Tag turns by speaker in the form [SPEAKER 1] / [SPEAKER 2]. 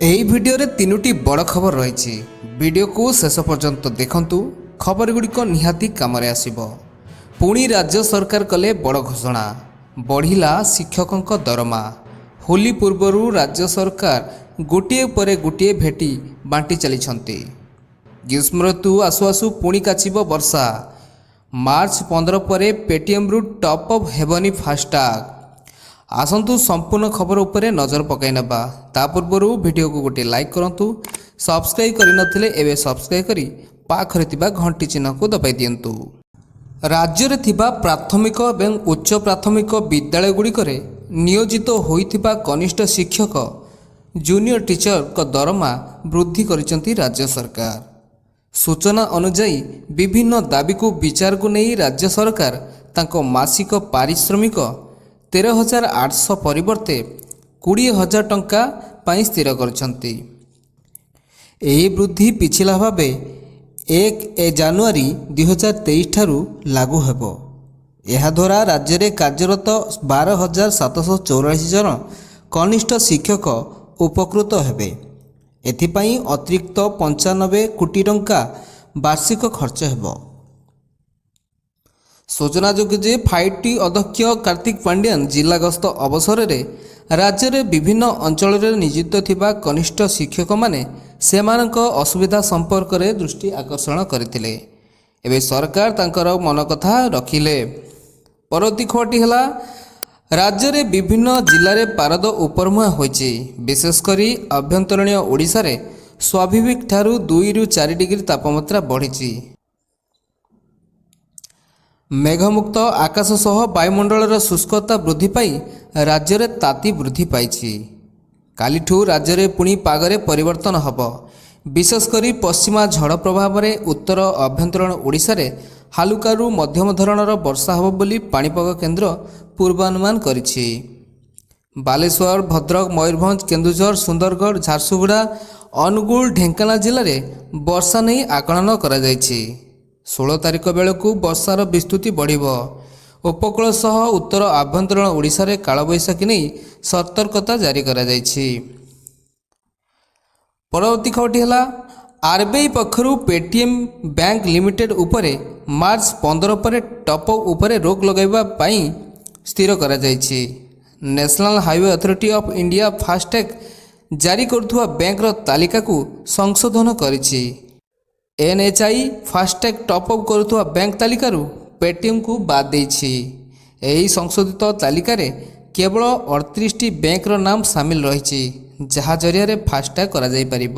[SPEAKER 1] ଏହି ଭିଡ଼ିଓରେ ତିନୋଟି ବଡ଼ ଖବର ରହିଛି। ଭିଡ଼ିଓକୁ ଶେଷ ପର୍ଯ୍ୟନ୍ତ ଦେଖନ୍ତୁ। ଖବରଗୁଡ଼ିକ ନିହାତି କାମରେ ଆସିବ। ପୁଣି ରାଜ୍ୟ ସରକାର କଲେ ବଡ଼ ଘୋଷଣା, ବଢ଼ିଲା ଶିକ୍ଷକଙ୍କ ଦରମା। ହୋଲି ପୂର୍ବରୁ ରାଜ୍ୟ ସରକାର ଗୋଟିଏ ପରେ ଗୋଟିଏ ଭେଟି ବାଣ୍ଟି ଚାଲିଛନ୍ତି। ଗ୍ରୀଷ୍ମ ଋତୁ ଆସୁ ଆସୁ ପୁଣି କାଚିବ ବର୍ଷା। ମାର୍ଚ୍ଚ 15 ପରେ ପେଟିଏମ୍ରୁ ଟପ୍ ଅପ୍ ହେବନି ଫାଷ୍ଟାଗ। ଆସନ୍ତୁ ସମ୍ପୂର୍ଣ୍ଣ ଖବର ଉପରେ ନଜର ପକାଇ ନେବା। ତା ପୂର୍ବରୁ ଭିଡ଼ିଓକୁ ଗୋଟିଏ ଲାଇକ୍ କରନ୍ତୁ। ସବସ୍କ୍ରାଇବ୍ କରିନଥିଲେ ଏବେ ସବସ୍କ୍ରାଇବ୍ କରି ପାଖରେ ଥିବା ଘଣ୍ଟି ଚିହ୍ନକୁ ଦବାଇ ଦିଅନ୍ତୁ। ରାଜ୍ୟରେ ଥିବା ପ୍ରାଥମିକ ଏବଂ ଉଚ୍ଚ ପ୍ରାଥମିକ ବିଦ୍ୟାଳୟଗୁଡ଼ିକରେ ନିୟୋଜିତ ହୋଇଥିବା କନିଷ୍ଠ ଶିକ୍ଷକ, ଜୁନିୟର ଟିଚରଙ୍କ ଦରମା ବୃଦ୍ଧି କରିଛନ୍ତି ରାଜ୍ୟ ସରକାର। ସୂଚନା ଅନୁଯାୟୀ ବିଭିନ୍ନ ଦାବିକୁ ବିଚାରକୁ ନେଇ ରାଜ୍ୟ ସରକାର ତାଙ୍କ ମାସିକ ପାରିଶ୍ରମିକ 13,800 ପରିବର୍ତ୍ତେ 20,000 ଟଙ୍କା ପାଇଁ ସ୍ଥିର କରିଛନ୍ତି। ଏହି ବୃଦ୍ଧି ପିଛିଲା ଭାବେ 1 ଜାନୁଆରୀ 2023 ଠାରୁ ଲାଗୁ ହେବ। ଏହାଦ୍ୱାରା ରାଜ୍ୟରେ କାର୍ଯ୍ୟରତ 12,744 ଜଣ କନିଷ୍ଠ ଶିକ୍ଷକ ଉପକୃତ ହେବେ। ଏଥିପାଇଁ ଅତିରିକ୍ତ 95 କୋଟି ଟଙ୍କା ବାର୍ଷିକ ଖର୍ଚ୍ଚ ହେବ। ସୂଚନାଯୋଗ୍ୟ ଯେ 5T ଅଧ୍ୟକ୍ଷ କାର୍ତ୍ତିକ ପାଣ୍ଡିଆନ ଜିଲ୍ଲା ଗସ୍ତ ଅବସରରେ ରାଜ୍ୟରେ ବିଭିନ୍ନ ଅଞ୍ଚଳରେ ନିଯୁକ୍ତ ଥିବା କନିଷ୍ଠ ଶିକ୍ଷକମାନେ ସେମାନଙ୍କ ଅସୁବିଧା ସମ୍ପର୍କରେ ଦୃଷ୍ଟି ଆକର୍ଷଣ କରିଥିଲେ। ଏବେ ସରକାର ତାଙ୍କର ମନ କଥା ରଖିଲେ। ପରବର୍ତ୍ତୀ ଖବରଟି ହେଲା, ରାଜ୍ୟରେ ବିଭିନ୍ନ ଜିଲ୍ଲାରେ ପାରଦ ଉପରମୁହାଁ ହୋଇଛି। ବିଶେଷ କରି ଆଭ୍ୟନ୍ତରୀଣ ଓଡ଼ିଶାରେ ସ୍ୱାଭାବିକ ଠାରୁ 2ରୁ 4 ଡିଗ୍ରୀ ତାପମାତ୍ରା ବଢ଼ିଛି। ମେଘମୁକ୍ତ ଆକାଶ ସହ ବାୟୁମଣ୍ଡଳର ଶୁଷ୍କତା ବୃଦ୍ଧି ପାଇ ରାଜ୍ୟରେ ତାତି ବୃଦ୍ଧି ପାଇଛି। କାଲିଠୁ ରାଜ୍ୟରେ ପୁଣି ପାଗରେ ପରିବର୍ତ୍ତନ ହେବ। ବିଶେଷ କରି ପଶ୍ଚିମା ଝଡ଼ ପ୍ରଭାବରେ ଉତ୍ତର ଆଭ୍ୟନ୍ତରୀଣ ଓଡ଼ିଶାରେ ହାଲୁକାରୁ ମଧ୍ୟମ ଧରଣର ବର୍ଷା ହେବ ବୋଲି ପାଣିପାଗ କେନ୍ଦ୍ର ପୂର୍ବାନୁମାନ କରିଛି। ବାଲେଶ୍ୱର, ଭଦ୍ରକ, ମୟୂରଭଞ୍ଜ, କେନ୍ଦୁଝର, ସୁନ୍ଦରଗଡ଼, ଝାରସୁଗୁଡ଼ା, ଅନୁଗୁଳ, ଢେଙ୍କାନାଳ ଜିଲ୍ଲାରେ ବର୍ଷା ନେଇ ଆକଳନ କରାଯାଇଛି। 16 ତାରିଖ ବେଳକୁ ବର୍ଷାର ବିସ୍ତୃତି ବଢ଼ିବ। ଉପକୂଳ ସହ ଉତ୍ତର ଆଭ୍ୟନ୍ତରୀଣ ଓଡ଼ିଶାରେ କାଳବୈଶାଖୀ ନେଇ ସତର୍କତା ଜାରି କରାଯାଇଛି। ପରବର୍ତ୍ତୀ ଖବରଟି ହେଲା, ଆର୍ବିଆଇ ପକ୍ଷରୁ ପେଟିଏମ୍ ବ୍ୟାଙ୍କ ଲିମିଟେଡ୍ ଉପରେ ମାର୍ଚ୍ଚ 15 ପରେ ଟପ୍ ଅପ୍ ଉପରେ ରୋକ ଲଗାଇବା ପାଇଁ ସ୍ଥିର କରାଯାଇଛି। National highway authority of India FASTag ଜାରି କରୁଥିବା ବ୍ୟାଙ୍କର ତାଲିକାକୁ ସଂଶୋଧନ କରିଛି। NHAI ଫାଷ୍ଟାଗ ଟପ୍ ଅପ୍ କରୁଥିବା ବ୍ୟାଙ୍କ ତାଲିକାରୁ ପେଟିଏମ୍କୁ ବାଦ ଦେଇଛି। ଏହି ସଂଶୋଧିତ ତାଲିକାରେ କେବଳ 38ଟି ବ୍ୟାଙ୍କର ନାମ ସାମିଲ ରହିଛି, ଯାହା ଜରିଆରେ ଫାଷ୍ଟାଗ କରାଯାଇପାରିବ।